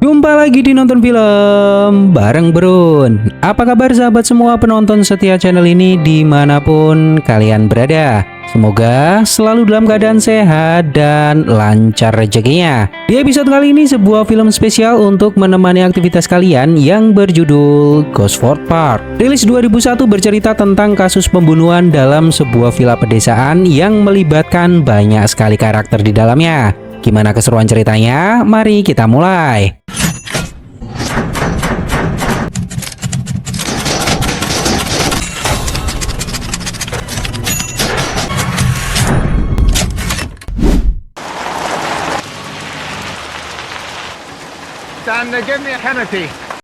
Jumpa lagi di Nonton Film bareng Brun. Apa kabar sahabat semua penonton setia channel ini dimanapun kalian berada? Semoga selalu dalam keadaan sehat dan lancar rezekinya. Di episode kali ini sebuah film spesial untuk menemani aktivitas kalian yang berjudul Gosford Park. Rilis 2001 bercerita tentang kasus pembunuhan dalam sebuah villa pedesaan yang melibatkan banyak sekali karakter di dalamnya. Gimana keseruan ceritanya? Mari kita mulai.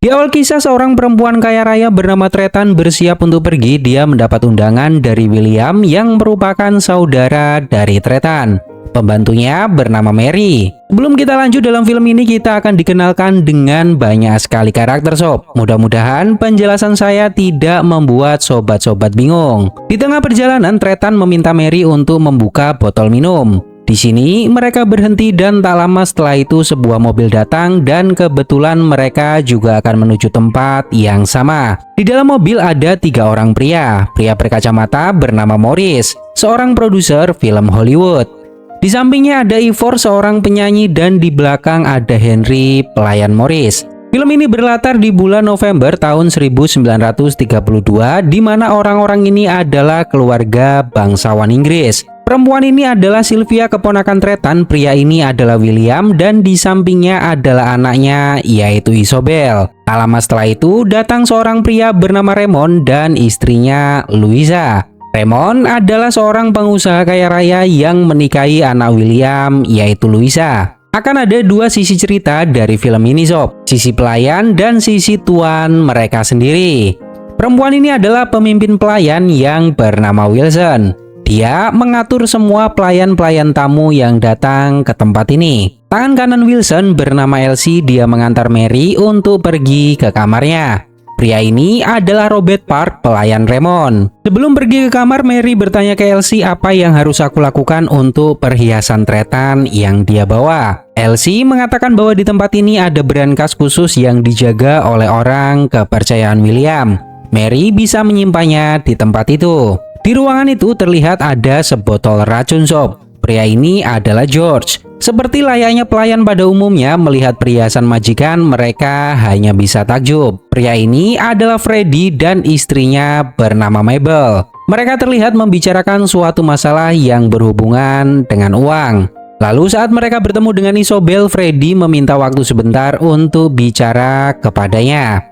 Di awal kisah, seorang perempuan kaya raya bernama Tretan bersiap untuk pergi. Dia mendapat undangan dari William yang merupakan saudara dari Tretan. Pembantunya bernama Mary. Sebelum kita lanjut dalam film ini, kita akan dikenalkan dengan banyak sekali karakter sob. Mudah-mudahan penjelasan saya tidak membuat sobat-sobat bingung. Di tengah perjalanan, Tretan meminta Mary untuk membuka botol minum. Di sini mereka berhenti dan tak lama setelah itu sebuah mobil datang dan kebetulan mereka juga akan menuju tempat yang sama. Di dalam mobil ada 3 orang pria. Pria berkacamata bernama Morris, seorang produser film Hollywood. Di sampingnya ada Ivor, seorang penyanyi, dan di belakang ada Henry, pelayan Morris. Film ini berlatar di bulan November tahun 1932, di mana orang-orang ini adalah keluarga bangsawan Inggris. Perempuan ini adalah Sylvia, keponakan Tretan. Pria ini adalah William dan di sampingnya adalah anaknya yaitu Isobel. Tak lama setelah itu datang seorang pria bernama Raymond dan istrinya Louisa. Raymond adalah seorang pengusaha kaya raya yang menikahi anak William yaitu Louisa. Akan ada 2 sisi cerita dari film ini sob, sisi pelayan dan sisi tuan mereka sendiri. Perempuan ini adalah pemimpin pelayan yang bernama Wilson. Dia mengatur semua pelayan-pelayan tamu yang datang ke tempat ini. Tangan kanan Wilson bernama Elsie, dia mengantar Mary untuk pergi ke kamarnya. Pria ini adalah Robert Park, pelayan Raymond. Sebelum pergi ke kamar, Mary bertanya ke Elsie apa yang harus aku lakukan untuk perhiasan Tretan yang dia bawa. Elsie mengatakan bahwa di tempat ini ada berangkas khusus yang dijaga oleh orang kepercayaan William. Mary bisa menyimpannya di tempat itu. Di ruangan itu terlihat ada sebotol racun sob. Pria ini adalah George. Seperti layaknya pelayan pada umumnya melihat perhiasan majikan, mereka hanya bisa takjub. Pria ini adalah Freddy dan istrinya bernama Mabel. Mereka terlihat membicarakan suatu masalah yang berhubungan dengan uang. Lalu saat mereka bertemu dengan Isobel, Freddy meminta waktu sebentar untuk bicara kepadanya.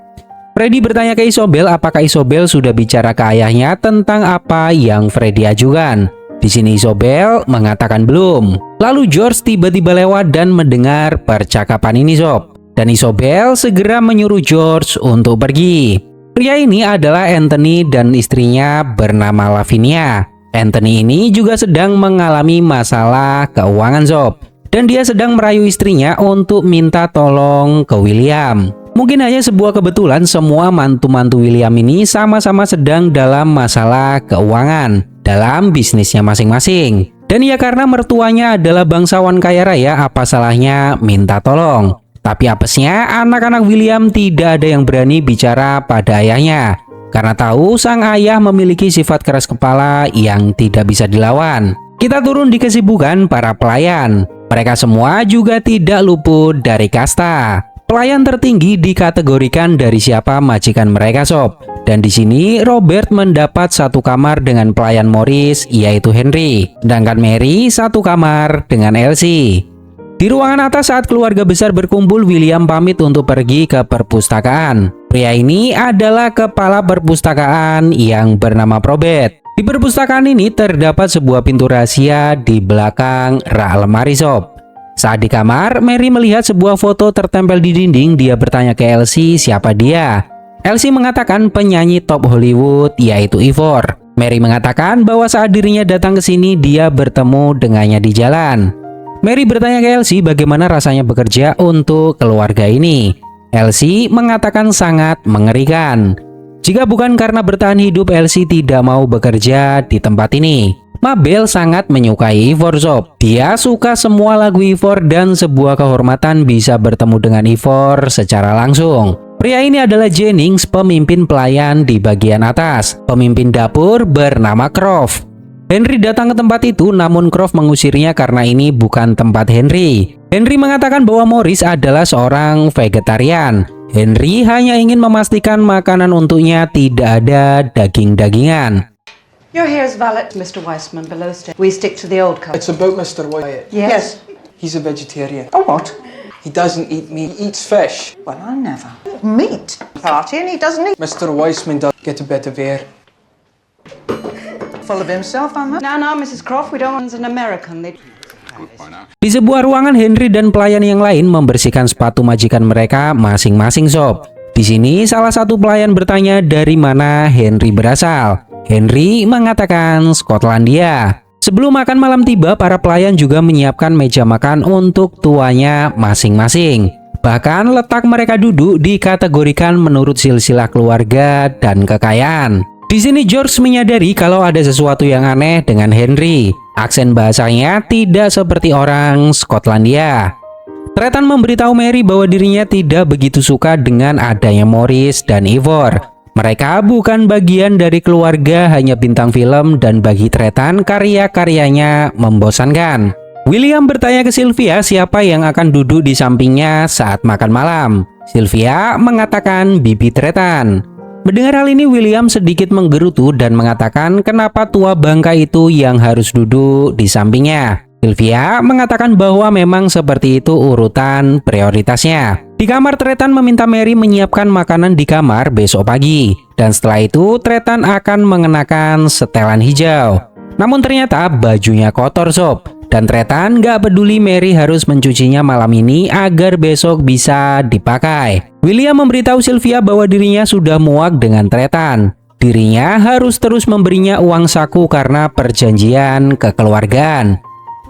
Freddy bertanya ke Isobel apakah Isobel sudah bicara ke ayahnya tentang apa yang Freddy ajukan. Di sini Isobel mengatakan belum. Lalu George tiba-tiba lewat dan mendengar percakapan ini sob. Dan Isobel segera menyuruh George untuk pergi. Pria ini adalah Anthony dan istrinya bernama Lavinia. Anthony ini juga sedang mengalami masalah keuangan sob. Dan dia sedang merayu istrinya untuk minta tolong ke William. Mungkin hanya sebuah kebetulan semua mantu-mantu William ini sama-sama sedang dalam masalah keuangan dalam bisnisnya masing-masing. Dan ya karena mertuanya adalah bangsawan kaya raya, apa salahnya minta tolong. Tapi apesnya anak-anak William tidak ada yang berani bicara pada ayahnya. Karena tahu sang ayah memiliki sifat keras kepala yang tidak bisa dilawan. Kita turun di kesibukan para pelayan. Mereka semua juga tidak luput dari kasta. Pelayan tertinggi dikategorikan dari siapa majikan mereka sob. Dan di sini Robert mendapat 1 kamar dengan pelayan Morris yaitu Henry. Sedangkan Mary 1 kamar dengan Elsie. Di ruangan atas saat keluarga besar berkumpul, William pamit untuk pergi ke perpustakaan. Pria ini adalah kepala perpustakaan yang bernama Probet. Di perpustakaan ini terdapat sebuah pintu rahasia di belakang rak lemari sob. Saat di kamar, Mary melihat sebuah foto tertempel di dinding. Dia bertanya ke Elsie siapa dia. Elsie mengatakan penyanyi top Hollywood yaitu Ivor. Mary mengatakan bahwa saat dirinya datang ke sini dia bertemu dengannya di jalan. Mary bertanya ke Elsie bagaimana rasanya bekerja untuk keluarga ini. Elsie mengatakan sangat mengerikan. Jika bukan karena bertahan hidup, Elsie tidak mau bekerja di tempat ini. Mabel sangat menyukai Ivor sob. Dia suka semua lagu Ivor dan sebuah kehormatan bisa bertemu dengan Ivor secara langsung. Pria ini adalah Jennings, pemimpin pelayan di bagian atas. Pemimpin dapur bernama Croft. Henry datang ke tempat itu, namun Croft mengusirnya karena ini bukan tempat Henry. Henry mengatakan bahwa Morris adalah seorang vegetarian. Henry hanya ingin memastikan makanan untuknya tidak ada daging-dagingan. Your hair is valid, Mr. Weissman, below stairs. We stick to the old code. It's about Mr. Wyatt. Yes. He's a vegetarian. A what? He doesn't eat meat. He eats fish. Well, I never. Meat party, and he doesn't eat. Mr. Weissman does get a bit of air. Full of himself, I'm not. No, Mrs. Croft, we don't want an American. Di sebuah ruangan, Henry dan pelayan yang lain membersihkan sepatu majikan mereka masing-masing sob. Di sini salah satu pelayan bertanya dari mana Henry berasal. Henry mengatakan Skotlandia. Sebelum makan malam tiba, para pelayan juga menyiapkan meja makan untuk tuanya masing-masing. Bahkan letak mereka duduk dikategorikan menurut silsilah keluarga dan kekayaan. Di sini George menyadari kalau ada sesuatu yang aneh dengan Henry. Aksen bahasanya tidak seperti orang Skotlandia. Tretan memberitahu Mary bahwa dirinya tidak begitu suka dengan adanya Morris dan Ivor. Mereka bukan bagian dari keluarga, hanya bintang film, dan bagi Tretan karya-karyanya membosankan. William bertanya ke Sylvia siapa yang akan duduk di sampingnya saat makan malam. Sylvia mengatakan Bibi Tretan. Mendengar hal ini, William sedikit menggerutu dan mengatakan kenapa tua bangka itu yang harus duduk di sampingnya. Sylvia mengatakan bahwa memang seperti itu urutan prioritasnya. Di kamar, Tretan meminta Mary menyiapkan makanan di kamar besok pagi. Dan setelah itu, Tretan akan mengenakan setelan hijau. Namun ternyata bajunya kotor sob. Dan Tretan gak peduli Mary harus mencucinya malam ini agar besok bisa dipakai. William memberitahu Sylvia bahwa dirinya sudah muak dengan Tretan. Dirinya harus terus memberinya uang saku karena perjanjian kekeluargaan.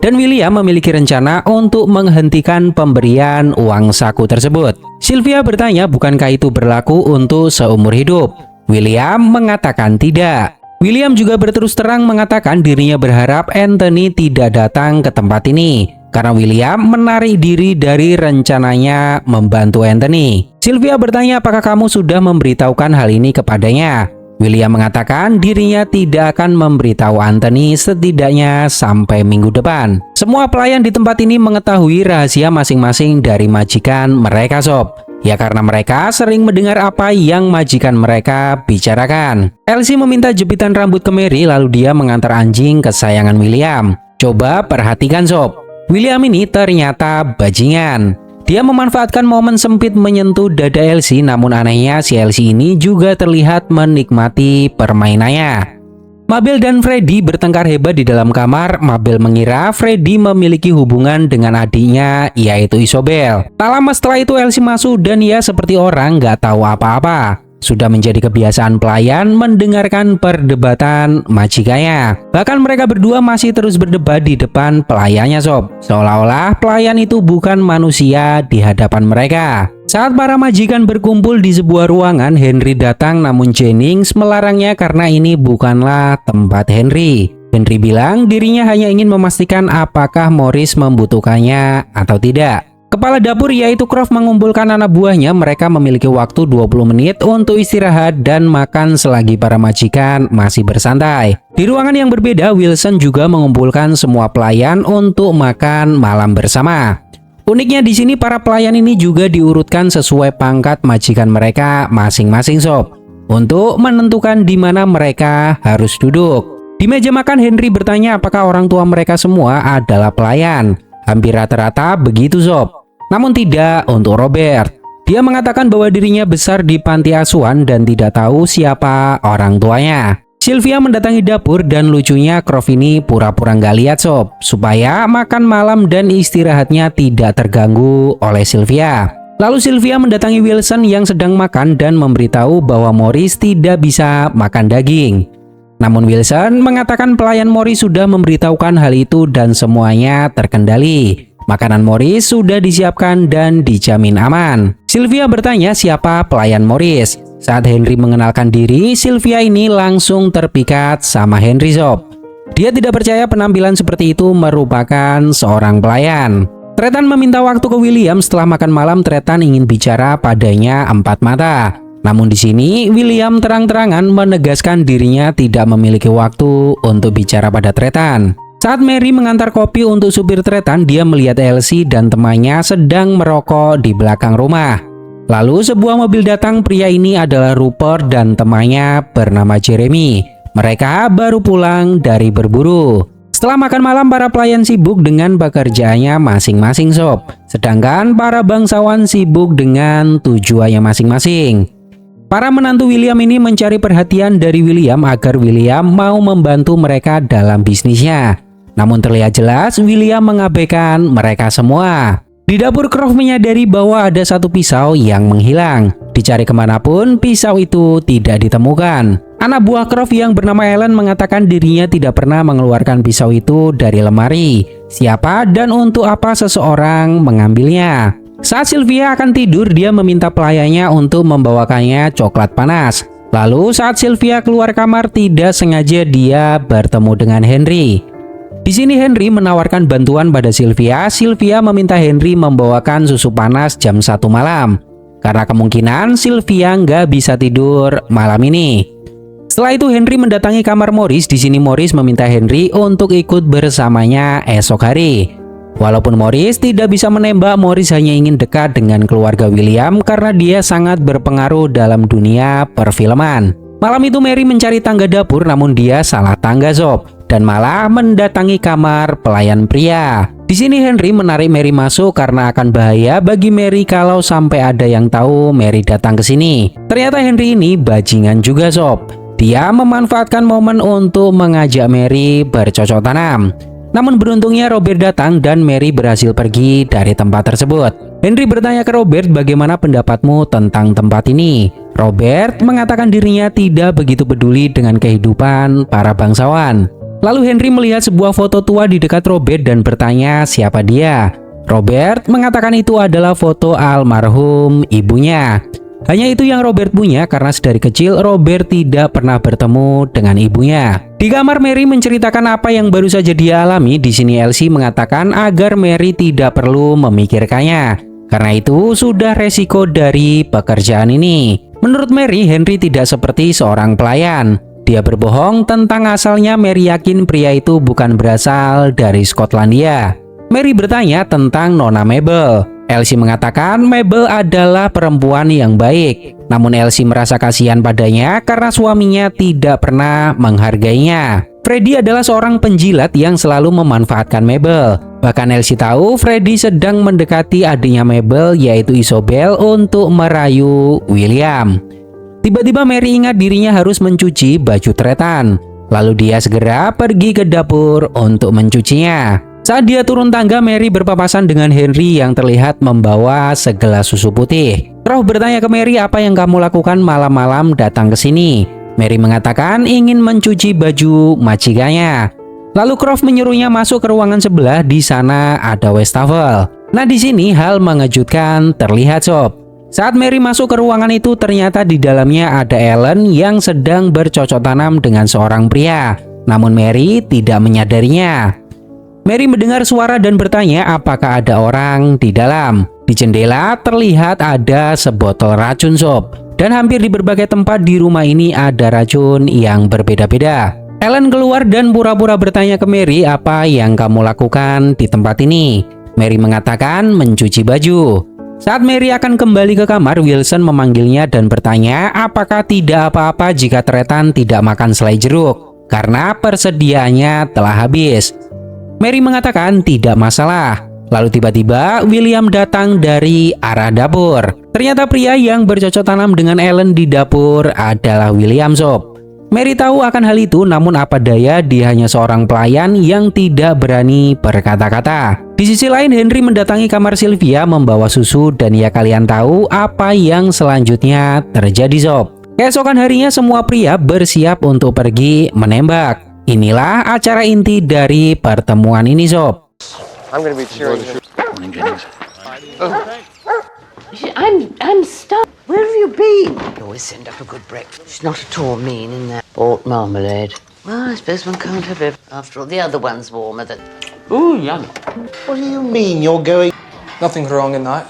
Dan William memiliki rencana untuk menghentikan pemberian uang saku tersebut. Sylvia bertanya bukankah itu berlaku untuk seumur hidup. William mengatakan tidak. William juga berterus terang mengatakan dirinya berharap Anthony tidak datang ke tempat ini. Karena William menarik diri dari rencananya membantu Anthony. Sylvia bertanya apakah kamu sudah memberitahukan hal ini kepadanya. William mengatakan dirinya tidak akan memberitahu Anthony setidaknya sampai minggu depan. Semua pelayan di tempat ini mengetahui rahasia masing-masing dari majikan mereka sob. Ya karena mereka sering mendengar apa yang majikan mereka bicarakan. Elsie meminta jepitan rambut ke Mary lalu dia mengantar anjing kesayangan William. Coba perhatikan sob. William ini ternyata bajingan. Dia memanfaatkan momen sempit menyentuh dada Elsie, namun anehnya si Elsie ini juga terlihat menikmati permainannya. Mabel dan Freddy bertengkar hebat di dalam kamar. Mabel mengira Freddy memiliki hubungan dengan adiknya, yaitu Isobel. Tak lama setelah itu Elsie masuk dan ia seperti orang gak tahu apa-apa. Sudah menjadi kebiasaan pelayan mendengarkan perdebatan majikannya. Bahkan mereka berdua masih terus berdebat di depan pelayannya sob. Seolah-olah pelayan itu bukan manusia di hadapan mereka. Saat para majikan berkumpul di sebuah ruangan, Henry datang namun Jennings melarangnya karena ini bukanlah tempat Henry. Henry bilang dirinya hanya ingin memastikan apakah Morris membutuhkannya atau tidak. Kepala dapur yaitu Croft mengumpulkan anak buahnya. Mereka memiliki waktu 20 menit untuk istirahat dan makan selagi para majikan masih bersantai. Di ruangan yang berbeda, Wilson juga mengumpulkan semua pelayan untuk makan malam bersama. Uniknya di sini para pelayan ini juga diurutkan sesuai pangkat majikan mereka masing-masing sob, untuk menentukan di mana mereka harus duduk. Di meja makan, Henry bertanya apakah orang tua mereka semua adalah pelayan. Hampir rata-rata begitu sob. Namun tidak untuk Robert. Dia mengatakan bahwa dirinya besar di panti asuhan dan tidak tahu siapa orang tuanya. Sylvia mendatangi dapur dan lucunya Croft ini pura-pura nggak lihat sob, supaya makan malam dan istirahatnya tidak terganggu oleh Sylvia. Lalu Sylvia mendatangi Wilson yang sedang makan dan memberitahu bahwa Morris tidak bisa makan daging. Namun Wilson mengatakan pelayan Morris sudah memberitahukan hal itu dan semuanya terkendali. Makanan Morris sudah disiapkan dan dijamin aman. Sylvia bertanya siapa pelayan Morris. Saat Henry mengenalkan diri, Sylvia ini langsung terpikat sama Henry sob. Dia tidak percaya penampilan seperti itu merupakan seorang pelayan. Tretan meminta waktu ke William. Setelah makan malam, Tretan ingin bicara padanya empat mata. Namun di sini William terang-terangan menegaskan dirinya tidak memiliki waktu untuk bicara pada Tretan. Saat Mary mengantar kopi untuk supir Tretan, dia melihat Elsie dan temannya sedang merokok di belakang rumah. Lalu sebuah mobil datang. Pria ini adalah Rupert dan temannya bernama Jeremy. Mereka baru pulang dari berburu. Setelah makan malam, para pelayan sibuk dengan pekerjaannya masing-masing sob. Sedangkan para bangsawan sibuk dengan tujuannya masing-masing. Para menantu William ini mencari perhatian dari William agar William mau membantu mereka dalam bisnisnya. Namun terlihat jelas William mengabaikan mereka semua. Di dapur, Croft menyadari bahwa ada satu pisau yang menghilang. Dicari kemanapun, pisau itu tidak ditemukan. Anak buah Croft yang bernama Ellen mengatakan dirinya tidak pernah mengeluarkan pisau itu dari lemari. Siapa dan untuk apa seseorang mengambilnya? Saat Sylvia akan tidur, dia meminta pelayannya untuk membawakannya coklat panas. Lalu saat Sylvia keluar kamar, tidak sengaja dia bertemu dengan Henry. Di sini Henry menawarkan bantuan pada Sylvia. Sylvia meminta Henry membawakan susu panas jam 1 malam. Karena kemungkinan Sylvia nggak bisa tidur malam ini. Setelah itu Henry mendatangi kamar Morris. Di sini Morris meminta Henry untuk ikut bersamanya esok hari. Walaupun Morris tidak bisa menembak, Morris hanya ingin dekat dengan keluarga William karena dia sangat berpengaruh dalam dunia perfilman. Malam itu Mary mencari tangga dapur, namun dia salah tangga sob, dan malah mendatangi kamar pelayan pria. Di sini Henry menarik Mary masuk karena akan bahaya bagi Mary kalau sampai ada yang tahu Mary datang ke sini. Ternyata Henry ini bajingan juga sob. Dia memanfaatkan momen untuk mengajak Mary bercocok tanam. Namun beruntungnya Robert datang dan Mary berhasil pergi dari tempat tersebut. Henry bertanya ke Robert, bagaimana pendapatmu tentang tempat ini? Robert mengatakan dirinya tidak begitu peduli dengan kehidupan para bangsawan. Lalu Henry melihat sebuah foto tua di dekat Robert dan bertanya siapa dia. Robert mengatakan itu adalah foto almarhum ibunya. Hanya itu yang Robert punya karena sedari kecil Robert tidak pernah bertemu dengan ibunya. Di kamar Mary menceritakan apa yang baru saja dia alami. Di sini Elsie mengatakan agar Mary tidak perlu memikirkannya. Karena itu sudah resiko dari pekerjaan ini. Menurut Mary, Henry tidak seperti seorang pelayan. Dia berbohong tentang asalnya. Mary yakin pria itu bukan berasal dari Skotlandia. Mary bertanya tentang Nona Mabel. Elsie mengatakan Mabel adalah perempuan yang baik. Namun Elsie merasa kasihan padanya karena suaminya tidak pernah menghargainya. Freddy adalah seorang penjilat yang selalu memanfaatkan Mabel. Bahkan Elsie tahu Freddy sedang mendekati adiknya Mabel yaitu Isobel untuk merayu William. Tiba-tiba Mary ingat dirinya harus mencuci baju Tretan. Lalu dia segera pergi ke dapur untuk mencucinya. Saat dia turun tangga, Mary berpapasan dengan Henry yang terlihat membawa segelas susu putih. Croft bertanya ke Mary, apa yang kamu lakukan malam-malam datang ke sini? Mary mengatakan ingin mencuci baju majikannya. Lalu Croft menyuruhnya masuk ke ruangan sebelah. Di sana ada wastafel. Nah, di sini hal mengejutkan terlihat sob. Saat Mary masuk ke ruangan itu, ternyata di dalamnya ada Ellen yang sedang bercocok tanam dengan seorang pria. Namun Mary tidak menyadarinya. Mary mendengar suara dan bertanya apakah ada orang di dalam. Di jendela terlihat ada sebotol racun sob. Dan hampir di berbagai tempat di rumah ini ada racun yang berbeda-beda. Ellen keluar dan pura-pura bertanya ke Mary, apa yang kamu lakukan di tempat ini? Mary mengatakan mencuci baju. Saat Mary akan kembali ke kamar, Wilson memanggilnya dan bertanya apakah tidak apa-apa jika Tretan tidak makan selai jeruk karena persediaannya telah habis. Mary mengatakan tidak masalah. Lalu tiba-tiba William datang dari arah dapur. Ternyata pria yang bercocok tanam dengan Ellen di dapur adalah William sob. Mary tahu akan hal itu, namun apa daya dia hanya seorang pelayan yang tidak berani berkata-kata. Di sisi lain Henry mendatangi kamar Sylvia membawa susu dan ya kalian tahu apa yang selanjutnya terjadi sob. Keesokan harinya semua pria bersiap untuk pergi menembak. Inilah acara inti dari pertemuan ini sob. I'm stuck. Where have you been? Always send up a good breakfast. She's not at all mean in that. Bought marmalade. Well, I suppose one can't have it. After all, the other one's warmer than... Ooh, yum. What do you mean you're going? Nothing wrong in that.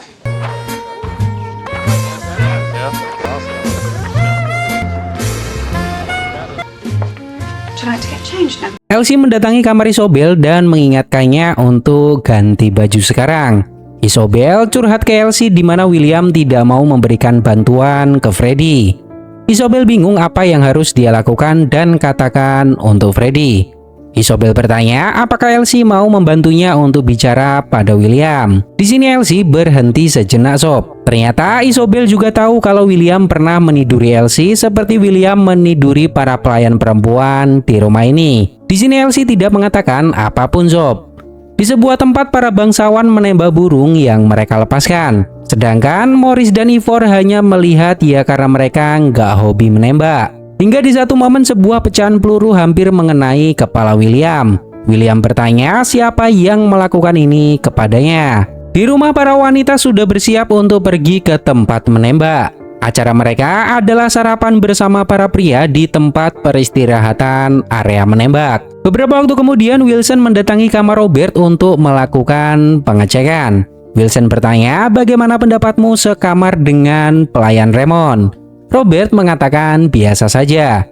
Would you like to get changed now? Elsie mendatangi kamar Isobel dan mengingatkannya untuk ganti baju sekarang. Isobel curhat ke Elsie di mana William tidak mau memberikan bantuan ke Freddy. Isobel bingung apa yang harus dia lakukan dan katakan untuk Freddy. Isobel bertanya apakah Elsie mau membantunya untuk bicara pada William. Di sini Elsie berhenti sejenak sob. Ternyata Isobel juga tahu kalau William pernah meniduri Elsie seperti William meniduri para pelayan perempuan di rumah ini. Di sini Elsie tidak mengatakan apapun sob. Di sebuah tempat para bangsawan menembak burung yang mereka lepaskan. Sedangkan Morris dan Ivor hanya melihat ya karena mereka nggak hobi menembak. Hingga di satu momen sebuah pecahan peluru hampir mengenai kepala William. William bertanya siapa yang melakukan ini kepadanya. Di rumah para wanita sudah bersiap untuk pergi ke tempat menembak. Acara mereka adalah sarapan bersama para pria di tempat peristirahatan area menembak. Beberapa waktu kemudian Wilson mendatangi kamar Robert untuk melakukan pengecekan. Wilson bertanya bagaimana pendapatmu sekamar dengan pelayan Raymond. Robert mengatakan biasa saja.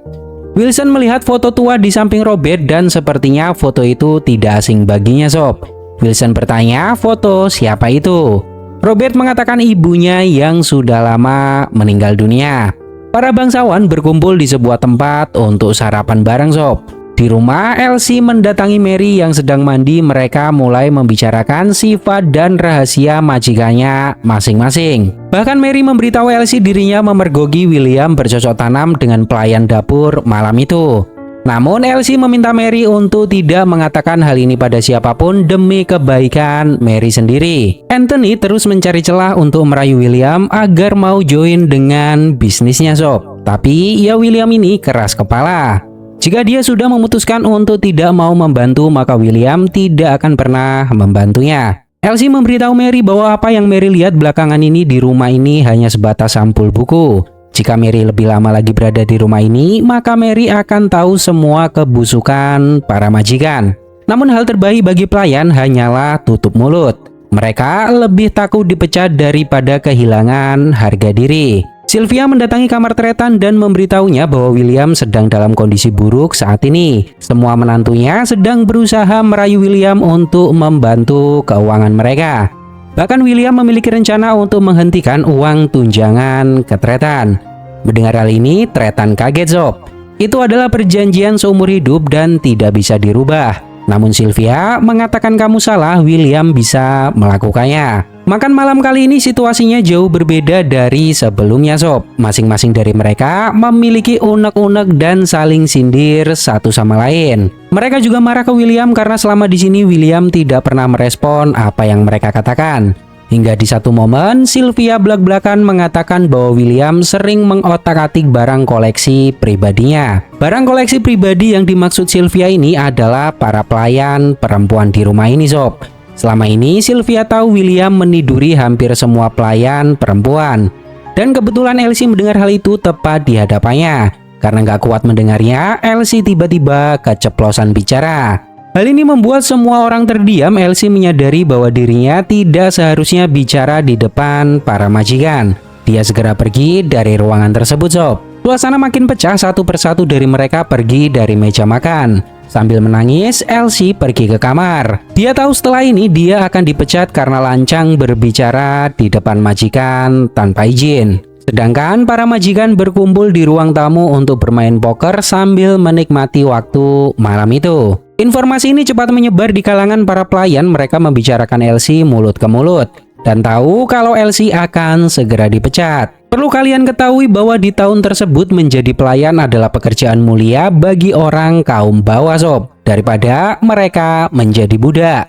Wilson melihat foto tua di samping Robert dan sepertinya foto itu tidak asing baginya sob. Wilson bertanya foto siapa itu. Robert mengatakan ibunya yang sudah lama meninggal dunia. Para bangsawan berkumpul di sebuah tempat untuk sarapan bareng sob. Di rumah, Elsie mendatangi Mary yang sedang mandi. Mereka mulai membicarakan sifat dan rahasia majikannya masing-masing. Bahkan Mary memberitahu Elsie dirinya memergoki William bercocok tanam dengan pelayan dapur malam itu. Namun Elsie meminta Mary untuk tidak mengatakan hal ini pada siapapun demi kebaikan Mary sendiri. Anthony terus mencari celah untuk merayu William agar mau join dengan bisnisnya sob. Tapi ya William ini keras kepala. Jika dia sudah memutuskan untuk tidak mau membantu, maka William tidak akan pernah membantunya. Elsie memberitahu Mary bahwa apa yang Mary lihat belakangan ini di rumah ini hanya sebatas sampul buku. Jika Mary lebih lama lagi berada di rumah ini, maka Mary akan tahu semua kebusukan para majikan. Namun hal terbaik bagi pelayan hanyalah tutup mulut. Mereka lebih takut dipecat daripada kehilangan harga diri. Sylvia mendatangi kamar Tretan dan memberitahunya bahwa William sedang dalam kondisi buruk saat ini. Semua menantunya sedang berusaha merayu William untuk membantu keuangan mereka. Bahkan William memiliki rencana untuk menghentikan uang tunjangan ke Tretan. Mendengar hal ini, Tretan kaget sob. Itu adalah perjanjian seumur hidup dan tidak bisa dirubah. Namun Sylvia mengatakan kamu salah, William bisa melakukannya. Makan malam kali ini situasinya jauh berbeda dari sebelumnya sob. Masing-masing dari mereka memiliki unek-unek dan saling sindir satu sama lain. Mereka juga marah ke William karena selama di sini William tidak pernah merespon apa yang mereka katakan. Hingga di satu momen Sylvia belak-belakan mengatakan bahwa William sering mengotak-atik barang koleksi pribadinya. Barang koleksi pribadi yang dimaksud Sylvia ini adalah para pelayan perempuan di rumah ini sob. Selama ini Sylvia tahu William meniduri hampir semua pelayan perempuan. Dan kebetulan Elsie mendengar hal itu tepat di hadapannya. Karena nggak kuat mendengarnya, Elsie tiba-tiba keceplosan bicara. Hal ini membuat semua orang terdiam. Elsie menyadari bahwa dirinya tidak seharusnya bicara di depan para majikan. Dia segera pergi dari ruangan tersebut sob. Suasana makin pecah, satu persatu dari mereka pergi dari meja makan. Sambil menangis, Elsie pergi ke kamar. Dia tahu setelah ini dia akan dipecat karena lancang berbicara di depan majikan tanpa izin. Sedangkan para majikan berkumpul di ruang tamu untuk bermain poker sambil menikmati waktu malam itu. Informasi ini cepat menyebar di kalangan para pelayan. Mereka membicarakan Elsie mulut ke mulut dan tahu kalau Elsie akan segera dipecat. Perlu kalian ketahui bahwa di tahun tersebut menjadi pelayan adalah pekerjaan mulia bagi orang kaum bawah sob, daripada mereka menjadi budak.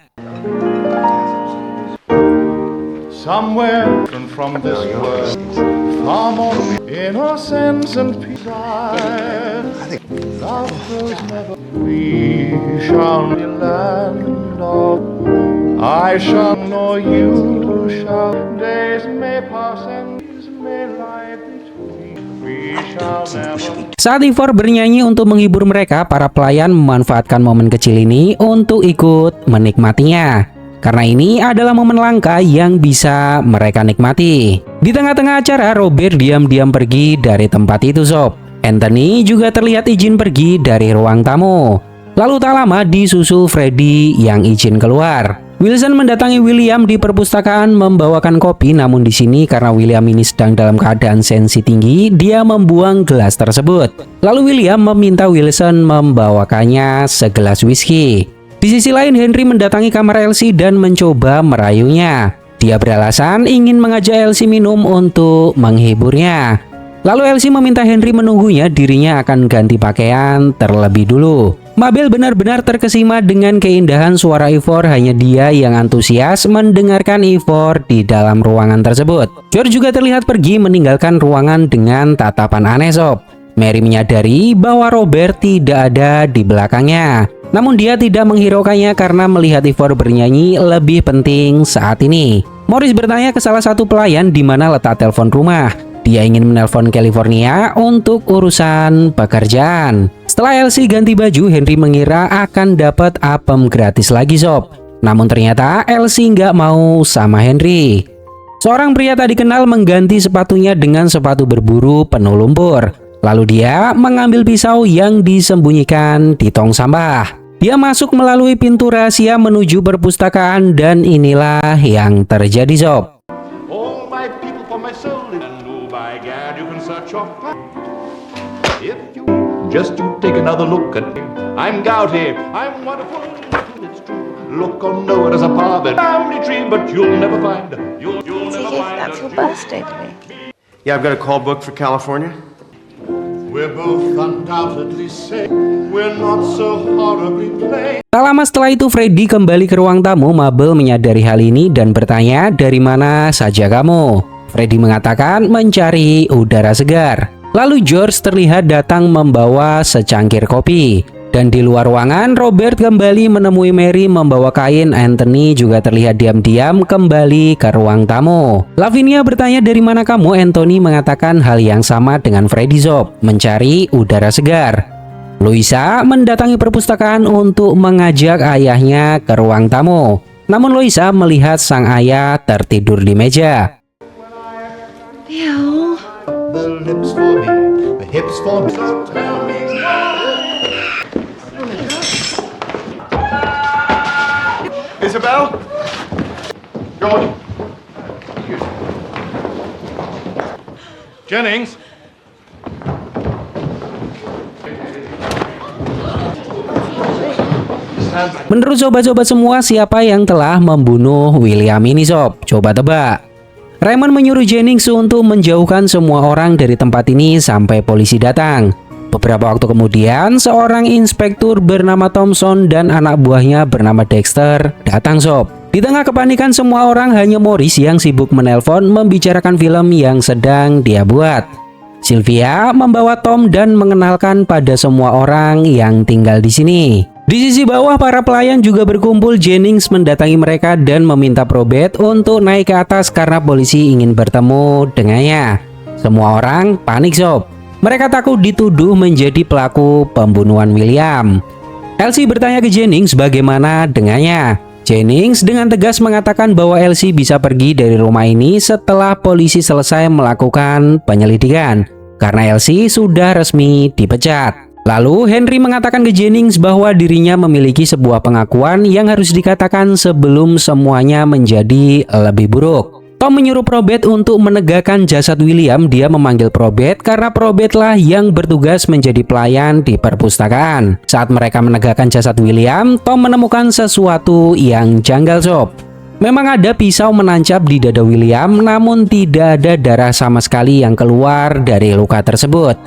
Somewhere from this world, far more innocence and peace. Love grows never. We shall be land of. I shall know you shall. Days may pass and may lie between. We shall Saat Ivor bernyanyi untuk menghibur mereka, para pelayan memanfaatkan momen kecil ini untuk ikut menikmatinya. Karena ini adalah momen langka yang bisa mereka nikmati. Di tengah-tengah acara, Robert diam-diam pergi dari tempat itu, sob. Anthony juga terlihat izin pergi dari ruang tamu. Lalu tak lama disusul Freddy yang izin keluar. Wilson mendatangi William di perpustakaan membawakan kopi, namun di sini karena William ini sedang dalam keadaan sensi tinggi, dia membuang gelas tersebut. Lalu William meminta Wilson membawakannya segelas whisky. Di sisi lain, Henry mendatangi kamar Elsie dan mencoba merayunya. Dia beralasan ingin mengajak Elsie minum untuk menghiburnya. Lalu Elsie meminta Henry menunggunya, dirinya akan ganti pakaian terlebih dulu. Mabel benar-benar terkesima dengan keindahan suara Ivor, hanya dia yang antusias mendengarkan Ivor di dalam ruangan tersebut. George juga terlihat pergi meninggalkan ruangan dengan tatapan aneh, sob. Mary menyadari bahwa Robert tidak ada di belakangnya. Namun dia tidak menghiraukannya karena melihat Ivor bernyanyi lebih penting saat ini. Morris bertanya ke salah satu pelayan di mana letak telepon rumah. Dia ingin menelpon California untuk urusan pekerjaan. Setelah Elsie ganti baju, Henry mengira akan dapat apem gratis lagi, sob. Namun ternyata Elsie nggak mau sama Henry. Seorang pria tak dikenal mengganti sepatunya dengan sepatu berburu penuh lumpur. Lalu dia mengambil pisau yang disembunyikan di tong sampah. Dia masuk melalui pintu rahasia menuju perpustakaan dan inilah yang terjadi, sob. All my people for my soul, and oh by God, you can search your path. If you just you take another look at me, I'm gouty, I'm wonderful, it's true. Look or know it as a parvin, family tree, but you'll never find, you'll never find. That's your birthday today. Yeah, I've got a call booked for California. We're both undoubtedly safe, we're not so horribly plain. Tak lama setelah itu Freddy kembali ke ruang tamu. Mabel menyadari hal ini dan bertanya, "Dari mana saja kamu?" Freddy mengatakan mencari udara segar. Lalu George terlihat datang membawa secangkir kopi. Dan di luar ruangan, Robert kembali menemui Mary membawa kain. Anthony juga terlihat diam-diam kembali ke ruang tamu. Lavinia bertanya, "Dari mana kamu?" Anthony mengatakan hal yang sama dengan Freddy, sob, mencari udara segar. Louisa mendatangi perpustakaan untuk mengajak ayahnya ke ruang tamu. Namun Louisa melihat sang ayah tertidur di meja. Bill. The lips for me, the hips for me, so tell me why. Isabel? George. Jennings. Menurut sobat-sobat semua, siapa yang telah membunuh William ini, sob? Coba tebak. Raymond menyuruh Jennings untuk menjauhkan semua orang dari tempat ini sampai polisi datang. Beberapa waktu kemudian, seorang inspektur bernama Thompson dan anak buahnya bernama Dexter datang, sob. Di tengah kepanikan semua orang, hanya Morris yang sibuk menelpon membicarakan film yang sedang dia buat. Sylvia membawa Tom dan mengenalkan pada semua orang yang tinggal di sini. Di sisi bawah, para pelayan juga berkumpul. Jennings mendatangi mereka dan meminta Probet untuk naik ke atas karena polisi ingin bertemu dengannya. Semua orang panik, sob. Mereka takut dituduh menjadi pelaku pembunuhan William. Elsie bertanya ke Jennings bagaimana dengannya. Jennings dengan tegas mengatakan bahwa Elsie bisa pergi dari rumah ini setelah polisi selesai melakukan penyelidikan, karena Elsie sudah resmi dipecat. Lalu Henry mengatakan ke Jennings bahwa dirinya memiliki sebuah pengakuan yang harus dikatakan sebelum semuanya menjadi lebih buruk. Tom menyuruh Probet untuk menegakkan jasad William. Dia memanggil Probet karena Probetlah yang bertugas menjadi pelayan di perpustakaan. Saat mereka menegakkan jasad William, Tom menemukan sesuatu yang janggal, sob. Memang ada pisau menancap di dada William, namun tidak ada darah sama sekali yang keluar dari luka tersebut.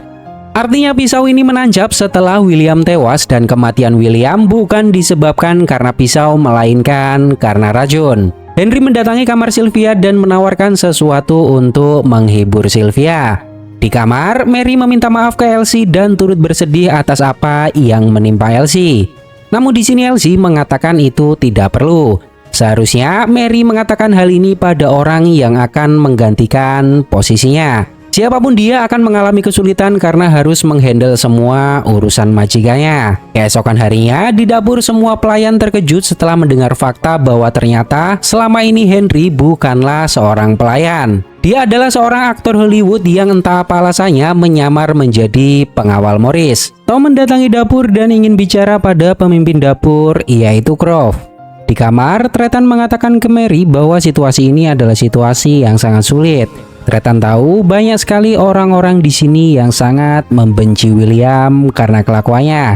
Artinya pisau ini menancap setelah William tewas, dan kematian William bukan disebabkan karena pisau melainkan karena racun. Henry mendatangi kamar Sylvia dan menawarkan sesuatu untuk menghibur Sylvia. Di kamar, Mary meminta maaf ke Elsie dan turut bersedih atas apa yang menimpa Elsie. Namun di sini Elsie mengatakan itu tidak perlu. Seharusnya Mary mengatakan hal ini pada orang yang akan menggantikan posisinya. Siapapun dia akan mengalami kesulitan karena harus menghandle semua urusan majikannya. Keesokan harinya, di dapur semua pelayan terkejut setelah mendengar fakta bahwa ternyata selama ini Henry bukanlah seorang pelayan. Dia adalah seorang aktor Hollywood yang entah apa alasannya menyamar menjadi pengawal Morris. Tom mendatangi dapur dan ingin bicara pada pemimpin dapur, yaitu Croft. Di kamar, Tretan mengatakan ke Mary bahwa situasi ini adalah situasi yang sangat sulit. Tretan tahu banyak sekali orang-orang di sini yang sangat membenci William karena kelakuannya.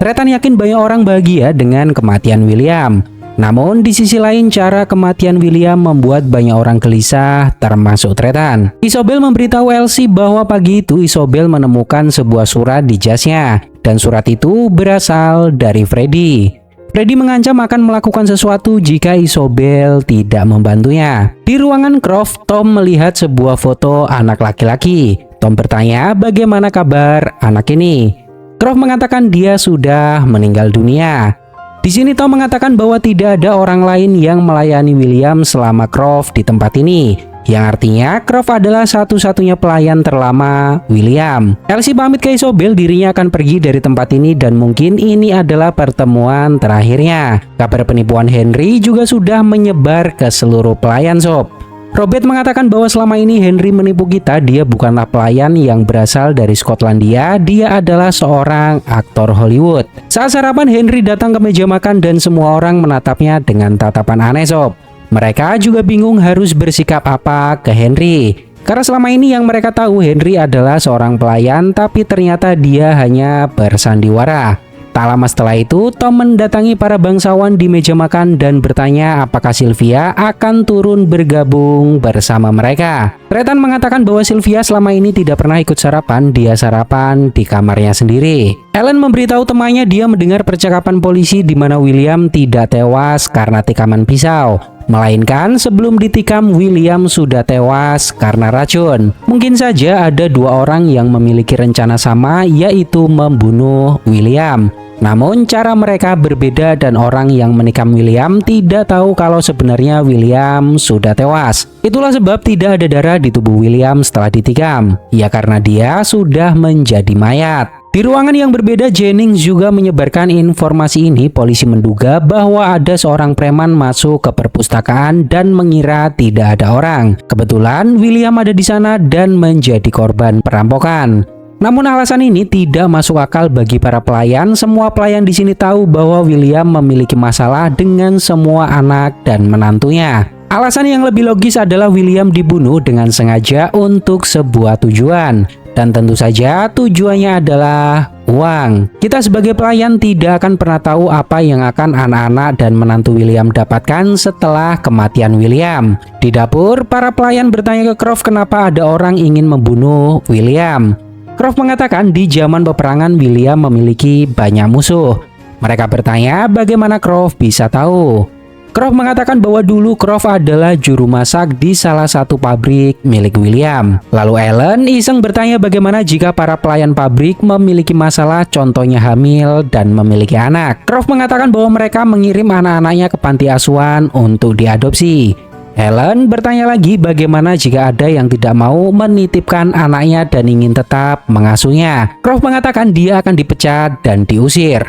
Tretan yakin banyak orang bahagia dengan kematian William. Namun di sisi lain cara kematian William membuat banyak orang gelisah termasuk Tretan. Isobel memberitahu Elsie bahwa pagi itu Isobel menemukan sebuah surat di jasnya dan surat itu berasal dari Freddy. Freddy mengancam akan melakukan sesuatu jika Isobel tidak membantunya. Di ruangan Croft, Tom melihat sebuah foto anak laki-laki. Tom bertanya bagaimana kabar anak ini. Croft mengatakan dia sudah meninggal dunia. Di sini Tom mengatakan bahwa tidak ada orang lain yang melayani William selama Croft di tempat ini, yang artinya Croft adalah satu-satunya pelayan terlama William. Elsie pamit ke Isobel dirinya akan pergi dari tempat ini dan mungkin ini adalah pertemuan terakhirnya. Kabar penipuan Henry juga sudah menyebar ke seluruh pelayan shop. Robert mengatakan bahwa selama ini Henry menipu kita, dia bukanlah pelayan yang berasal dari Skotlandia, dia adalah seorang aktor Hollywood. Saat sarapan, Henry datang ke meja makan dan semua orang menatapnya dengan tatapan aneh sob. Mereka juga bingung harus bersikap apa ke Henry. Karena selama ini yang mereka tahu Henry adalah seorang pelayan, tapi ternyata dia hanya bersandiwara. Tak lama setelah itu, Tom mendatangi para bangsawan di meja makan dan bertanya apakah Sylvia akan turun bergabung bersama mereka. Tretan mengatakan bahwa Sylvia selama ini tidak pernah ikut sarapan, dia sarapan di kamarnya sendiri. Ellen memberitahu temannya dia mendengar percakapan polisi di mana William tidak tewas karena tikaman pisau, melainkan sebelum ditikam William sudah tewas karena racun. Mungkin saja ada dua orang yang memiliki rencana sama, yaitu membunuh William. Namun cara mereka berbeda dan orang yang menikam William tidak tahu kalau sebenarnya William sudah tewas. Itulah sebab tidak ada darah di tubuh William setelah ditikam. Ya karena dia sudah menjadi mayat. Di ruangan yang berbeda, Jennings juga menyebarkan informasi ini. Polisi menduga bahwa ada seorang preman masuk ke perpustakaan dan mengira tidak ada orang. Kebetulan William ada di sana dan menjadi korban perampokan. Namun alasan ini tidak masuk akal bagi para pelayan. Semua pelayan di sini tahu bahwa William memiliki masalah dengan semua anak dan menantunya. Alasan yang lebih logis adalah William dibunuh dengan sengaja untuk sebuah tujuan. Dan tentu saja tujuannya adalah uang. Kita sebagai pelayan tidak akan pernah tahu apa yang akan anak-anak dan menantu William dapatkan setelah kematian William. Di dapur, para pelayan bertanya ke Croft kenapa ada orang ingin membunuh William. Croft mengatakan di zaman peperangan William memiliki banyak musuh. Mereka bertanya bagaimana Croft bisa tahu. Croft mengatakan bahwa dulu Croft adalah juru masak di salah satu pabrik milik William. Lalu Ellen iseng bertanya bagaimana jika para pelayan pabrik memiliki masalah, contohnya hamil dan memiliki anak. Croft mengatakan bahwa mereka mengirim anak-anaknya ke panti asuhan untuk diadopsi. Ellen bertanya lagi bagaimana jika ada yang tidak mau menitipkan anaknya dan ingin tetap mengasuhnya. Croft mengatakan dia akan dipecat dan diusir.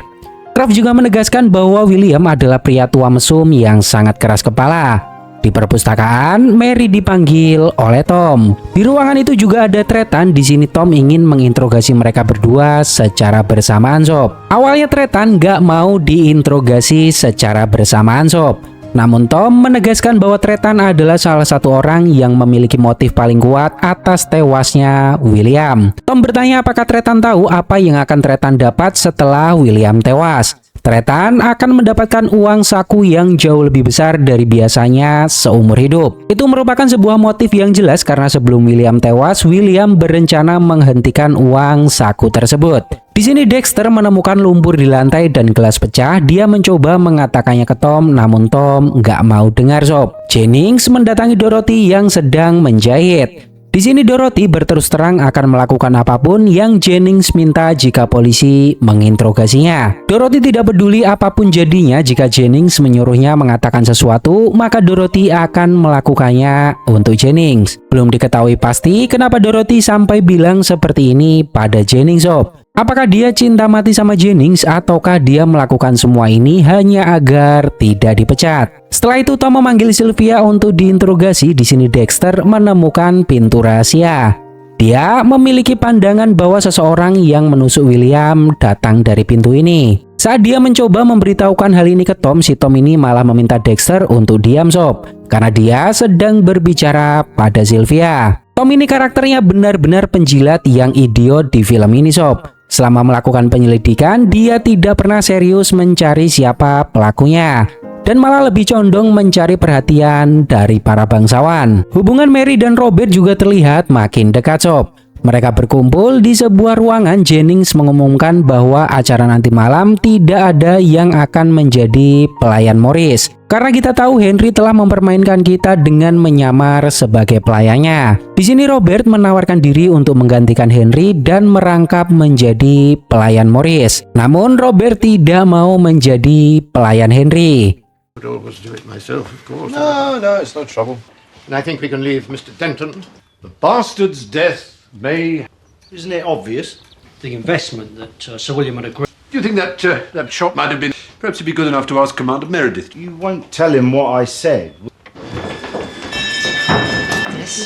Croft juga menegaskan bahwa William adalah pria tua mesum yang sangat keras kepala. Di perpustakaan, Mary dipanggil oleh Tom. Di ruangan itu juga ada Tretan. Di sini Tom ingin menginterogasi mereka berdua secara bersamaan sob. Awalnya Tretan gak mau diinterogasi secara bersamaan sob. Namun Tom menegaskan bahwa Tretan adalah salah satu orang yang memiliki motif paling kuat atas tewasnya William. Tom bertanya apakah Tretan tahu apa yang akan Tretan dapat setelah William tewas. Tretan akan mendapatkan uang saku yang jauh lebih besar dari biasanya seumur hidup. Itu merupakan sebuah motif yang jelas karena sebelum William tewas, William berencana menghentikan uang saku tersebut. Di sini Dexter menemukan lumpur di lantai dan gelas pecah. Dia mencoba mengatakannya ke Tom, namun Tom nggak mau dengar sob. Jennings mendatangi Dorothy yang sedang menjahit. Di sini Dorothy berterus terang akan melakukan apapun yang Jennings minta jika polisi menginterogasinya. Dorothy tidak peduli apapun jadinya jika Jennings menyuruhnya mengatakan sesuatu, maka Dorothy akan melakukannya untuk Jennings. Belum diketahui pasti kenapa Dorothy sampai bilang seperti ini pada Jennings Sob. Apakah dia cinta mati sama Jennings ataukah dia melakukan semua ini hanya agar tidak dipecat? Setelah itu Tom memanggil Sylvia untuk diinterogasi. Di sini Dexter menemukan pintu rahasia. Dia memiliki pandangan bahwa seseorang yang menusuk William datang dari pintu ini. Saat dia mencoba memberitahukan hal ini ke Tom, si Tom ini malah meminta Dexter untuk diam Sob, karena dia sedang berbicara pada Sylvia. Tom ini karakternya benar-benar penjilat yang idiot di film ini Sob. Selama melakukan penyelidikan, dia tidak pernah serius mencari siapa pelakunya, dan malah lebih condong mencari perhatian dari para bangsawan. Hubungan Mary dan Robert juga terlihat makin dekat Sob. Mereka berkumpul di sebuah ruangan. Jennings mengumumkan bahwa acara nanti malam tidak ada yang akan menjadi pelayan Morris. Karena kita tahu Henry telah mempermainkan kita dengan menyamar sebagai pelayannya. Di sini Robert menawarkan diri untuk menggantikan Henry dan merangkap menjadi pelayan Morris. Namun Robert tidak mau menjadi pelayan Henry. I'd always do it myself, of course. No, it's no trouble. And I think we can leave Mr. Denton. The bastard's death may... Isn't it obvious? The investment that Sir William had agreed. Do you think that that shot might have been... Perhaps you'd be good enough to ask Commander Meredith. You won't tell him what I said.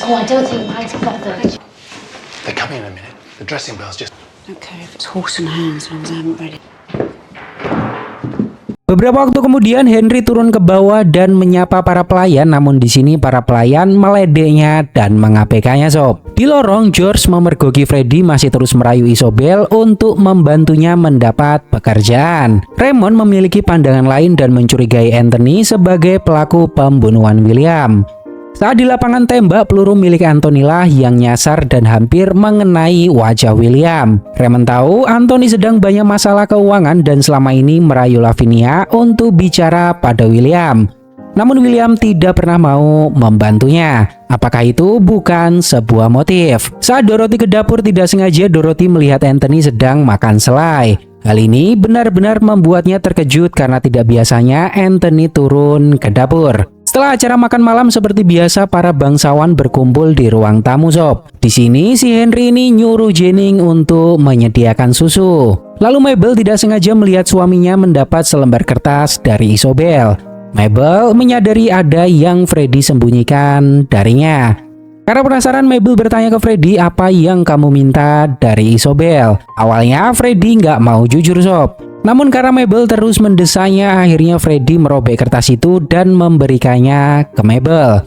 Oh, I don't think Mike's bothered. They're coming in a minute. The dressing bell's just... I don't care if it's horse and hounds, as long as I haven't read it. Beberapa waktu kemudian Henry turun ke bawah dan menyapa para pelayan, namun di sini para pelayan meledeknya dan mengabaikannya Sob. Di lorong, George memergoki Freddy masih terus merayu Isobel untuk membantunya mendapat pekerjaan. Raymond memiliki pandangan lain dan mencurigai Anthony sebagai pelaku pembunuhan William. Saat di lapangan tembak, peluru milik Anthony lah yang nyasar dan hampir mengenai wajah William. Raymond tahu Anthony sedang banyak masalah keuangan dan selama ini merayu Lavinia untuk bicara pada William. Namun William tidak pernah mau membantunya. Apakah itu bukan sebuah motif? Saat Dorothy ke dapur, tidak sengaja Dorothy melihat Anthony sedang makan selai. Hal ini benar-benar membuatnya terkejut karena tidak biasanya Anthony turun ke dapur. Setelah acara makan malam seperti biasa, para bangsawan berkumpul di ruang tamu Sob. Di sini si Henry ini nyuruh Jennings untuk menyediakan susu. Lalu Mabel tidak sengaja melihat suaminya mendapat selembar kertas dari Isobel. Mabel menyadari ada yang Freddy sembunyikan darinya. Karena penasaran, Mabel bertanya ke Freddy, apa yang kamu minta dari Isobel? Awalnya Freddy nggak mau jujur Sob. Namun karena Mabel terus mendesanya, akhirnya Freddy merobek kertas itu dan memberikannya ke Mabel.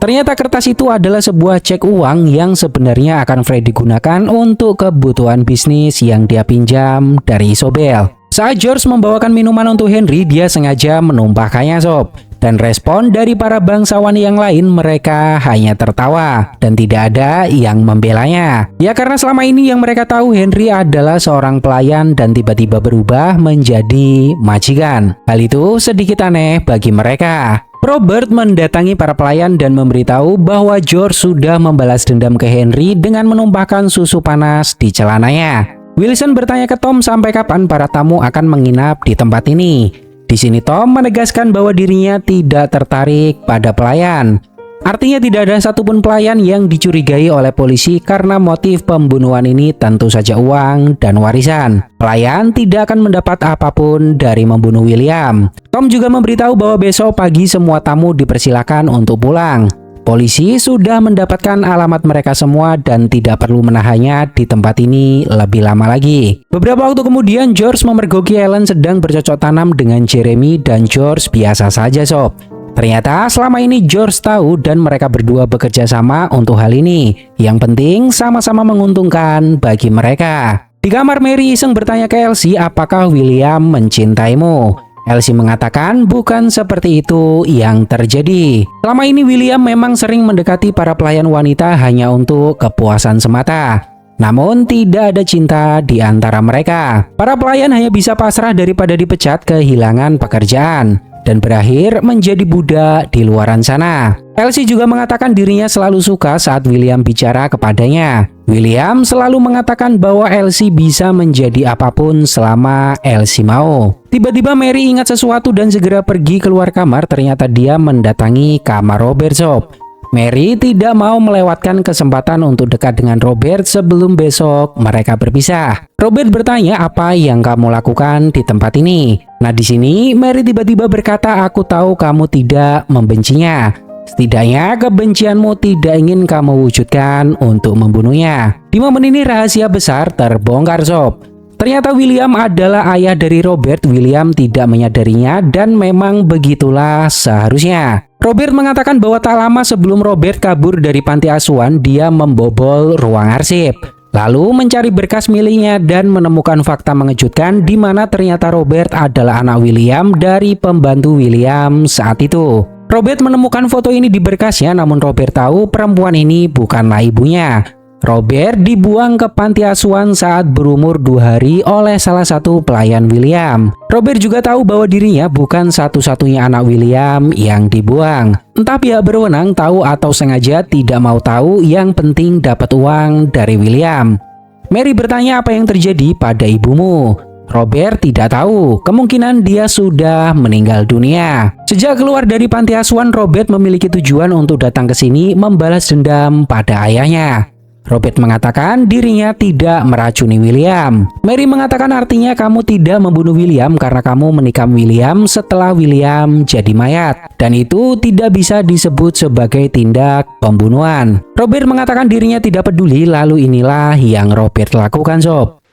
Ternyata kertas itu adalah sebuah cek uang yang sebenarnya akan Freddy gunakan untuk kebutuhan bisnis yang dia pinjam dari Isobel. Saat George membawakan minuman untuk Henry, dia sengaja menumpahkannya Sob. Dan respon dari para bangsawan yang lain, mereka hanya tertawa dan tidak ada yang membelanya. Ya karena selama ini yang mereka tahu Henry adalah seorang pelayan dan tiba-tiba berubah menjadi majikan. Hal itu sedikit aneh bagi mereka. Robert mendatangi para pelayan dan memberitahu bahwa George sudah membalas dendam ke Henry dengan menumpahkan susu panas di celananya. Wilson bertanya ke Tom sampai kapan para tamu akan menginap di tempat ini. Di sini Tom menegaskan bahwa dirinya tidak tertarik pada pelayan. Artinya tidak ada satupun pelayan yang dicurigai oleh polisi karena motif pembunuhan ini tentu saja uang dan warisan. Pelayan tidak akan mendapat apapun dari membunuh William. Tom juga memberitahu bahwa besok pagi semua tamu dipersilakan untuk pulang. Polisi sudah mendapatkan alamat mereka semua dan tidak perlu menahannya di tempat ini lebih lama lagi. Beberapa waktu kemudian George memergoki Ellen sedang bercocok tanam dengan Jeremy dan George biasa saja Sob. Ternyata selama ini George tahu dan mereka berdua bekerja sama untuk hal ini. Yang penting sama-sama menguntungkan bagi mereka. Di kamar, Mary iseng bertanya ke Elsie, apakah William mencintaimu? Elsie mengatakan bukan seperti itu yang terjadi. Selama ini William memang sering mendekati para pelayan wanita hanya untuk kepuasan semata. Namun tidak ada cinta di antara mereka. Para pelayan hanya bisa pasrah daripada dipecat kehilangan pekerjaan. dan berakhir menjadi budak di luaran sana. Elsie juga mengatakan dirinya selalu suka saat William bicara kepadanya. William selalu mengatakan bahwa Elsie bisa menjadi apapun selama Elsie mau. Tiba-tiba Mary ingat sesuatu dan segera pergi keluar kamar. Ternyata dia mendatangi kamar Robert Soap. Mary tidak mau melewatkan kesempatan untuk dekat dengan Robert sebelum besok mereka berpisah. Robert bertanya, apa yang kamu lakukan di tempat ini? Nah, di sini Mary tiba-tiba berkata, aku tahu kamu tidak membencinya. Setidaknya kebencianmu tidak ingin kamu wujudkan untuk membunuhnya. Di momen ini rahasia besar terbongkar sob. Ternyata William adalah ayah dari Robert. William tidak menyadarinya dan memang begitulah seharusnya. Robert mengatakan bahwa tak lama sebelum Robert kabur dari panti asuhan, dia membobol ruang arsip. Lalu mencari berkas miliknya dan menemukan fakta mengejutkan di mana ternyata Robert adalah anak William dari pembantu William saat itu. Robert menemukan foto ini di berkasnya, namun Robert tahu perempuan ini bukanlah ibunya. Robert dibuang ke panti asuhan saat berumur 2 hari oleh salah satu pelayan William. Robert juga tahu bahwa dirinya bukan satu-satunya anak William yang dibuang. Entah pihak berwenang tahu atau sengaja tidak mau tahu, yang penting dapat uang dari William. Mary bertanya apa yang terjadi pada ibumu. Robert tidak tahu, kemungkinan dia sudah meninggal dunia. Sejak keluar dari panti asuhan, Robert memiliki tujuan untuk datang ke sini membalas dendam pada ayahnya. Robert mengatakan dirinya tidak meracuni William. Mary mengatakan artinya kamu tidak membunuh William karena kamu menikam William setelah William jadi mayat. Dan itu tidak bisa disebut sebagai tindak pembunuhan. Robert mengatakan dirinya tidak peduli, lalu inilah yang Robert lakukan sob.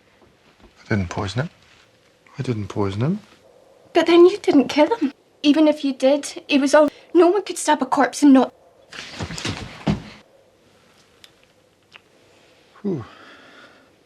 I didn't poison him. I didn't poison him. But then you didn't kill him. Even if you did, it was all... No one could stab a corpse and not...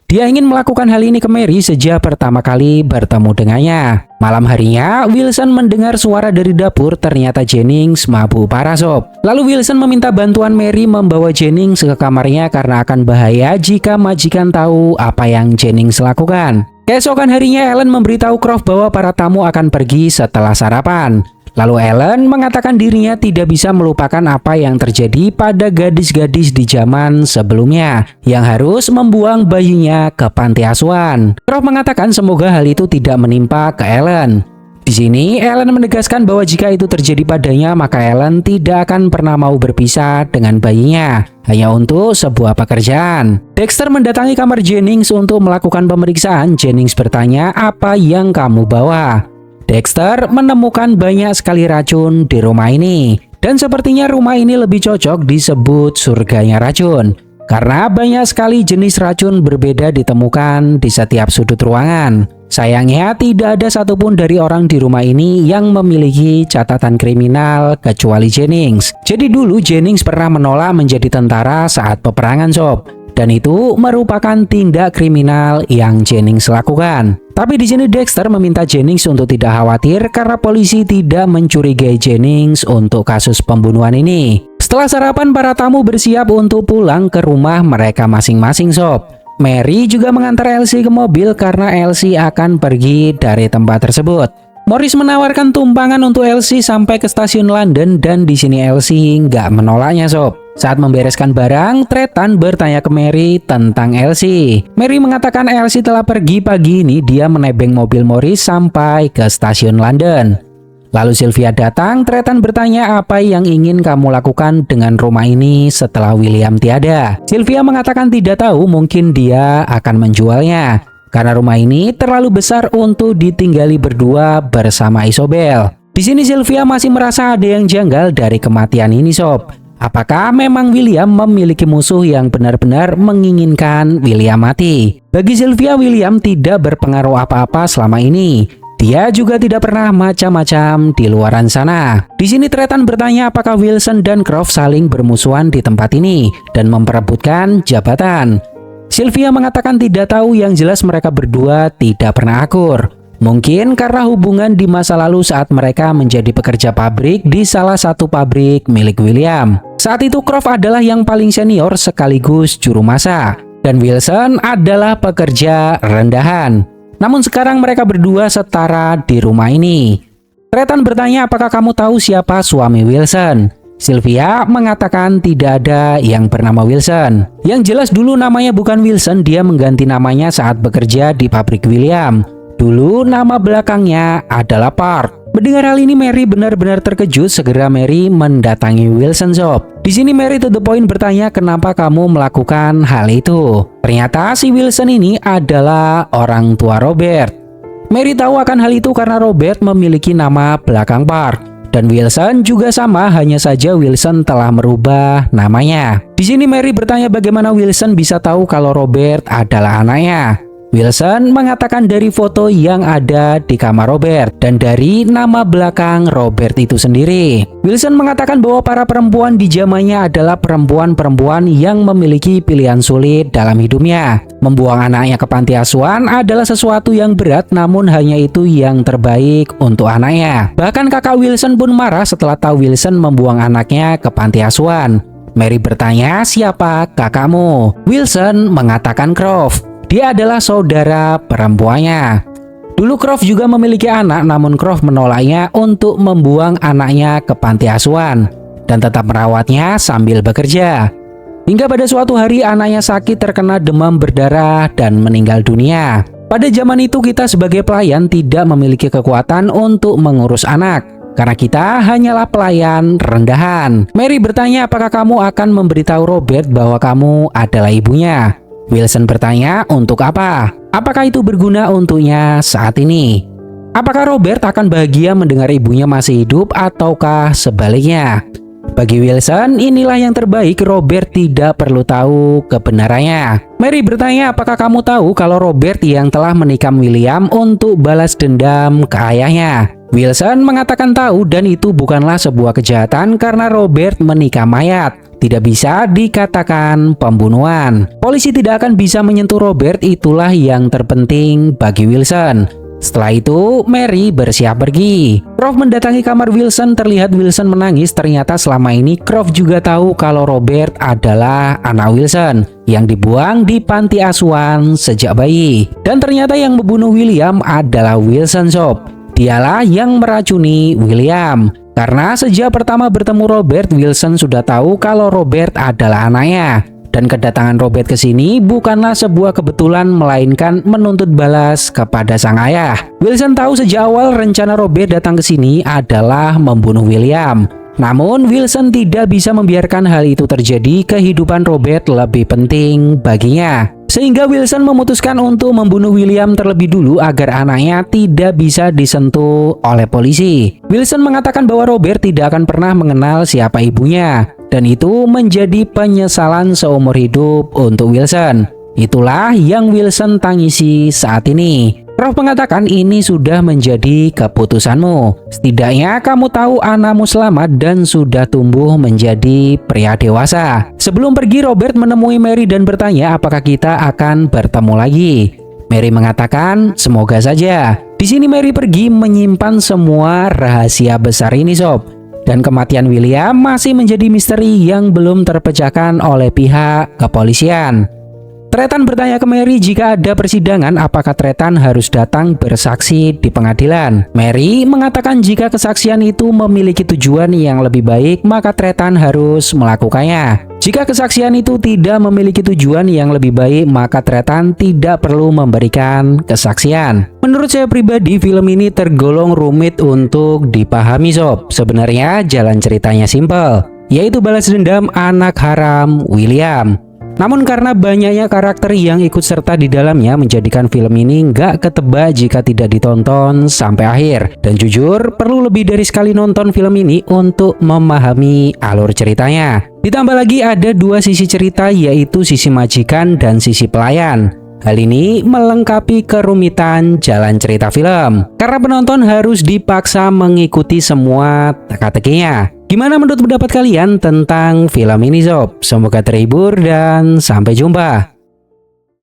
Dia ingin melakukan hal ini ke Mary sejak pertama kali bertemu dengannya. Malam harinya, Wilson mendengar suara dari dapur. Ternyata Jennings mabuk parah sob. Lalu Wilson meminta bantuan Mary membawa Jennings ke kamarnya karena akan bahaya jika majikan tahu apa yang Jennings lakukan. Keesokan harinya, Ellen memberitahu Croft bahwa para tamu akan pergi setelah sarapan. Lalu Ellen mengatakan dirinya tidak bisa melupakan apa yang terjadi pada gadis-gadis di zaman sebelumnya yang harus membuang bayinya ke panti asuhan. Croft mengatakan semoga hal itu tidak menimpa ke Ellen. Di sini Ellen menegaskan bahwa jika itu terjadi padanya, maka Ellen tidak akan pernah mau berpisah dengan bayinya hanya untuk sebuah pekerjaan. Dexter mendatangi kamar Jennings untuk melakukan pemeriksaan. Jennings bertanya, apa yang kamu bawa? Dexter menemukan banyak sekali racun di rumah ini. Dan sepertinya rumah ini lebih cocok disebut surganya racun. Karena banyak sekali jenis racun berbeda ditemukan di setiap sudut ruangan. Sayangnya tidak ada satupun dari orang di rumah ini yang memiliki catatan kriminal kecuali Jennings. Jadi dulu Jennings pernah menolak menjadi tentara saat peperangan sob. Dan itu merupakan tindak kriminal yang Jennings lakukan. Tapi di sini Dexter meminta Jennings untuk tidak khawatir karena polisi tidak mencurigai Jennings untuk kasus pembunuhan ini. Setelah sarapan, para tamu bersiap untuk pulang ke rumah mereka masing-masing sob. Mary juga mengantar Elsie ke mobil karena Elsie akan pergi dari tempat tersebut. Morris menawarkan tumpangan untuk Elsie sampai ke stasiun London dan di sini Elsie nggak menolaknya sob. Saat membereskan barang, Tretan bertanya ke Mary tentang Elsie. Mary mengatakan Elsie telah pergi pagi ini. Dia menebeng mobil Morris sampai ke stasiun London. Lalu Sylvia datang. Tretan bertanya apa yang ingin kamu lakukan dengan rumah ini setelah William tiada. Sylvia mengatakan tidak tahu, mungkin dia akan menjualnya. Karena rumah ini terlalu besar untuk ditinggali berdua bersama Isobel. Di sini Sylvia masih merasa ada yang janggal dari kematian ini sob. Apakah memang William memiliki musuh yang benar-benar menginginkan William mati? Bagi Sylvia, William tidak berpengaruh apa-apa selama ini. Dia juga tidak pernah macam-macam di luaran sana. Di sini Tretan bertanya apakah Wilson dan Croft saling bermusuhan di tempat ini dan memperebutkan jabatan. Sylvia mengatakan tidak tahu, yang jelas mereka berdua tidak pernah akur. Mungkin karena hubungan di masa lalu saat mereka menjadi pekerja pabrik di salah satu pabrik milik William. Saat itu Croft adalah yang paling senior sekaligus juru masak. Dan Wilson adalah pekerja rendahan. Namun sekarang mereka berdua setara di rumah ini. Tretan bertanya apakah kamu tahu siapa suami Wilson. Sylvia mengatakan tidak ada yang bernama Wilson. Yang jelas dulu namanya bukan Wilson, dia mengganti namanya saat bekerja di pabrik William. Dulu nama belakangnya adalah Park. Mendengar hal ini Mary benar-benar terkejut. Segera Mary mendatangi Wilson shop. Di sini Mary to the point bertanya kenapa kamu melakukan hal itu. Ternyata si Wilson ini adalah orang tua Robert. Mary tahu akan hal itu karena Robert memiliki nama belakang Park. Dan Wilson juga sama, hanya saja Wilson telah merubah namanya. Di sini Mary bertanya bagaimana Wilson bisa tahu kalau Robert adalah anaknya. Wilson mengatakan dari foto yang ada di kamar Robert dan dari nama belakang Robert itu sendiri. Wilson mengatakan bahwa para perempuan di zamannya adalah perempuan-perempuan yang memiliki pilihan sulit dalam hidupnya. Membuang anaknya ke panti asuhan adalah sesuatu yang berat, namun hanya itu yang terbaik untuk anaknya. Bahkan kakak Wilson pun marah setelah tahu Wilson membuang anaknya ke panti asuhan. Mary bertanya, siapa kakakmu? Wilson mengatakan Croft. Dia adalah saudara perempuannya. Dulu Croft juga memiliki anak, namun Croft menolaknya untuk membuang anaknya ke panti asuhan dan tetap merawatnya sambil bekerja. Hingga pada suatu hari anaknya sakit terkena demam berdarah dan meninggal dunia. Pada zaman itu kita sebagai pelayan tidak memiliki kekuatan untuk mengurus anak, karena kita hanyalah pelayan rendahan. Mary bertanya apakah kamu akan memberitahu Robert bahwa kamu adalah ibunya. Wilson bertanya untuk apa? Apakah itu berguna untuknya saat ini? Apakah Robert akan bahagia mendengar ibunya masih hidup ataukah sebaliknya? Bagi Wilson, inilah yang terbaik. Robert tidak perlu tahu kebenarannya. Mary bertanya, apakah kamu tahu kalau Robert yang telah menikam William untuk balas dendam ke ayahnya? Wilson mengatakan tahu dan itu bukanlah sebuah kejahatan karena Robert menikam mayat. Tidak bisa dikatakan pembunuhan. Polisi tidak akan bisa menyentuh Robert, itulah yang terpenting bagi Wilson. Setelah itu, Mary bersiap pergi. Croft mendatangi kamar Wilson, terlihat Wilson menangis. Ternyata selama ini Croft juga tahu kalau Robert adalah anak Wilson yang dibuang di panti asuhan sejak bayi. Dan ternyata yang membunuh William adalah Wilson shop. Dialah yang meracuni William. Karena sejak pertama bertemu Robert, Wilson sudah tahu kalau Robert adalah anaknya. Dan kedatangan Robert ke sini bukanlah sebuah kebetulan, melainkan menuntut balas kepada sang ayah. Wilson tahu sejak awal rencana Robert datang ke sini adalah membunuh William. Namun Wilson tidak bisa membiarkan hal itu terjadi, kehidupan Robert lebih penting baginya. Sehingga Wilson memutuskan untuk membunuh William terlebih dulu agar anaknya tidak bisa disentuh oleh polisi. Wilson mengatakan bahwa Robert tidak akan pernah mengenal siapa ibunya. Dan itu menjadi penyesalan seumur hidup untuk Wilson. Itulah yang Wilson tangisi saat ini. Croft mengatakan ini sudah menjadi keputusanmu. Setidaknya kamu tahu anakmu selamat dan sudah tumbuh menjadi pria dewasa. Sebelum pergi, Robert menemui Mary dan bertanya apakah kita akan bertemu lagi. Mary mengatakan semoga saja. Di sini Mary pergi menyimpan semua rahasia besar ini sob. Dan kematian William masih menjadi misteri yang belum terpecahkan oleh pihak kepolisian. Tretan bertanya ke Mary jika ada persidangan apakah Tretan harus datang bersaksi di pengadilan. Mary mengatakan jika kesaksian itu memiliki tujuan yang lebih baik maka Tretan harus melakukannya. Jika kesaksian itu tidak memiliki tujuan yang lebih baik maka Tretan tidak perlu memberikan kesaksian. Menurut saya pribadi film ini tergolong rumit untuk dipahami sob. Sebenarnya jalan ceritanya simpel, yaitu balas dendam anak haram William. Namun karena banyaknya karakter yang ikut serta di dalamnya menjadikan film ini nggak ketebak jika tidak ditonton sampai akhir. Dan jujur perlu lebih dari sekali nonton film ini untuk memahami alur ceritanya. Ditambah lagi ada dua sisi cerita, yaitu sisi majikan dan sisi pelayan. Hal ini melengkapi kerumitan jalan cerita film karena penonton harus dipaksa mengikuti semua teka-tekinya. Gimana menurut pendapat kalian tentang film ini sob? Semoga terhibur dan sampai jumpa.